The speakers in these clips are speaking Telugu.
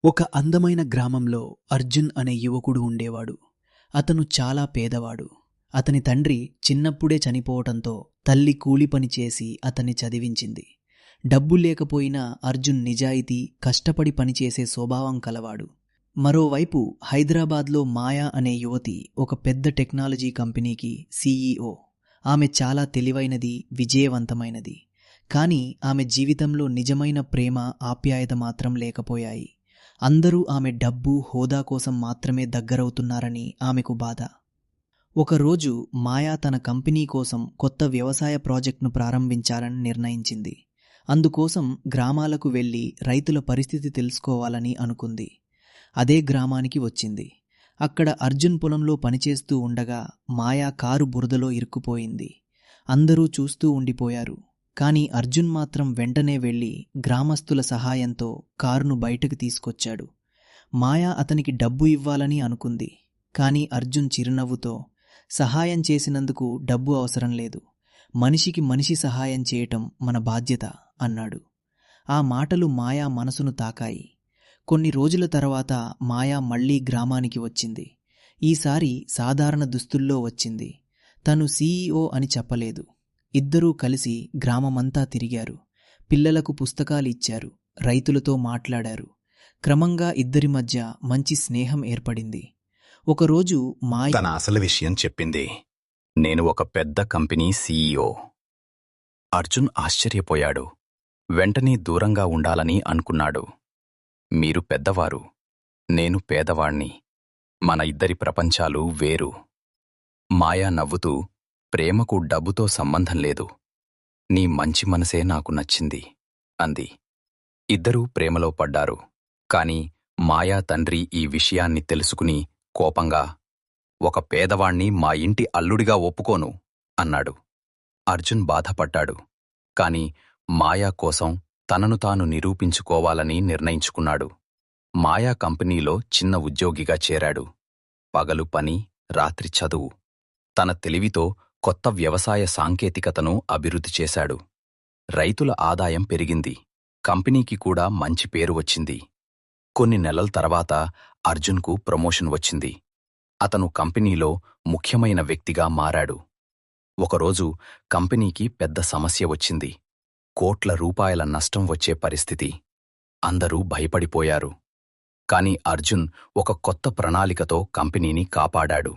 ఒక అందమైన గ్రామంలో అర్జున్ అనే యువకుడు ఉండేవాడు. అతను చాలా పేదవాడు. అతని తండ్రి చిన్నప్పుడే చనిపోవటంతో తల్లి కూలి పని చేసి అతన్ని చదివించింది. డబ్బు లేకపోయినా అర్జున్ నిజాయితీ, కష్టపడి పనిచేసే స్వభావం కలవాడు. మరోవైపు హైదరాబాద్లో మాయా అనే యువతి ఒక పెద్ద టెక్నాలజీ కంపెనీకి సీఈఓ. ఆమె చాలా తెలివైనది, విజయవంతమైనది. కానీ ఆమె జీవితంలో నిజమైన ప్రేమ, ఆప్యాయత మాత్రం లేకపోయాయి. అందరూ ఆమె డబ్బు, హోదా కోసం మాత్రమే దగ్గరవుతున్నారని ఆమెకు బాధ. ఒకరోజు మాయా తన కంపెనీ కోసం కొత్త వ్యవసాయ ప్రాజెక్టును ప్రారంభించాలని నిర్ణయించింది. అందుకోసం గ్రామాలకు వెళ్లి రైతుల పరిస్థితి తెలుసుకోవాలని అనుకుంది. అదే గ్రామానికి వచ్చింది. అక్కడ అర్జున్ పొలంలో పనిచేస్తూ ఉండగా మాయా కారు బురదలో ఇరుక్కుపోయింది. అందరూ చూస్తూ ఉండిపోయారు. కానీ అర్జున్ మాత్రం వెంటనే వెళ్లి గ్రామస్తుల సహాయంతో కారును బయటకు తీసుకొచ్చాడు. మాయా అతనికి డబ్బు ఇవ్వాలని అనుకుంది. కానీ అర్జున్ చిరునవ్వుతో, సహాయం చేసినందుకు డబ్బు అవసరం లేదు, మనిషికి మనిషి సహాయం చేయటం మన బాధ్యత అన్నాడు. ఆ మాటలు మాయా మనసును తాకాయి. కొన్ని రోజుల తర్వాత మాయా మళ్లీ గ్రామానికి వచ్చింది. ఈసారి సాధారణ దుస్తుల్లో వచ్చింది. తను సీఈఓ అని చెప్పలేదు. ఇద్దరూ కలిసి గ్రామమంతా తిరిగారు. పిల్లలకు పుస్తకాలు ఇచ్చారు, రైతులతో మాట్లాడారు. క్రమంగా ఇద్దరి మధ్య మంచి స్నేహం ఏర్పడింది. ఒకరోజు తన అసలు విషయం చెప్పింది. నేను ఒక పెద్ద కంపెనీ సీఈఓ. అర్జున్ ఆశ్చర్యపోయాడు. వెంటనే దూరంగా ఉండాలని అనుకున్నాడు. మీరు పెద్దవారు, నేను పేదవాణ్ణి. మన ఇద్దరి ప్రపంచాలు వేరు. మాయా నవ్వుతూ, ప్రేమకు డబ్బుతో సంబంధం లేదు, నీ మంచి మనసే నాకు నచ్చింది అంది. ఇద్దరూ ప్రేమలో పడ్డారు. కాని మాయా తండ్రి ఈ విషయాన్ని తెలుసుకుని కోపంగా, ఒక పేదవాణ్ణి మా ఇంటి అల్లుడిగా ఒప్పుకోను అన్నాడు. అర్జున్ బాధపడ్డాడు. కాని మాయా కోసం తనను తాను నిరూపించుకోవాలని నిర్ణయించుకున్నాడు. మాయా కంపెనీలో చిన్న ఉద్యోగిగా చేరాడు. పగలు పని, రాత్రి చదువు. తన తెలివితో కొత్త వ్యవసాయ సాంకేతికతను అభివృద్ధి చేశాడు. రైతుల ఆదాయం పెరిగింది. కంపెనీకి కూడా మంచి పేరు వచ్చింది. కొన్ని నెలల తర్వాత అర్జున్కు ప్రమోషన్ వచ్చింది. అతను కంపెనీలో ముఖ్యమైన వ్యక్తిగా మారాడు. ఒకరోజు కంపెనీకి పెద్ద సమస్య వచ్చింది. కోట్ల రూపాయల నష్టం వచ్చే పరిస్థితి. అందరూ భయపడిపోయారు. కాని అర్జున్ ఒక కొత్త ప్రణాళికతో కంపెనీని కాపాడాడు.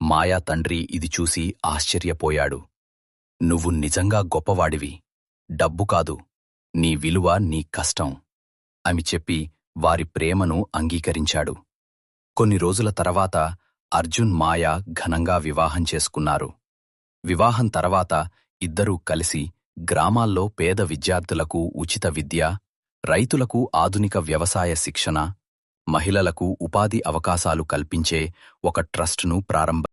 మాయా తండ్రి ఇది చూసి ఆశ్చర్యపోయాడు. నువ్వు నిజంగా గొప్పవాడివి, డబ్బు కాదు, నీ విలువ నీ కష్టం అని చెప్పి వారి ప్రేమను అంగీకరించాడు. కొన్ని రోజుల తర్వాత అర్జున్, మాయా ఘనంగా వివాహం చేసుకున్నారు. వివాహం తర్వాత ఇద్దరూ కలిసి గ్రామాల్లో పేద విద్యార్థులకు ఉచిత విద్య, రైతులకు ఆధునిక వ్యవసాయ శిక్షణ, మహిళలకు ఉపాధి అవకాశాలు కల్పించే ఒక ట్రస్టును ప్రారంభించారు.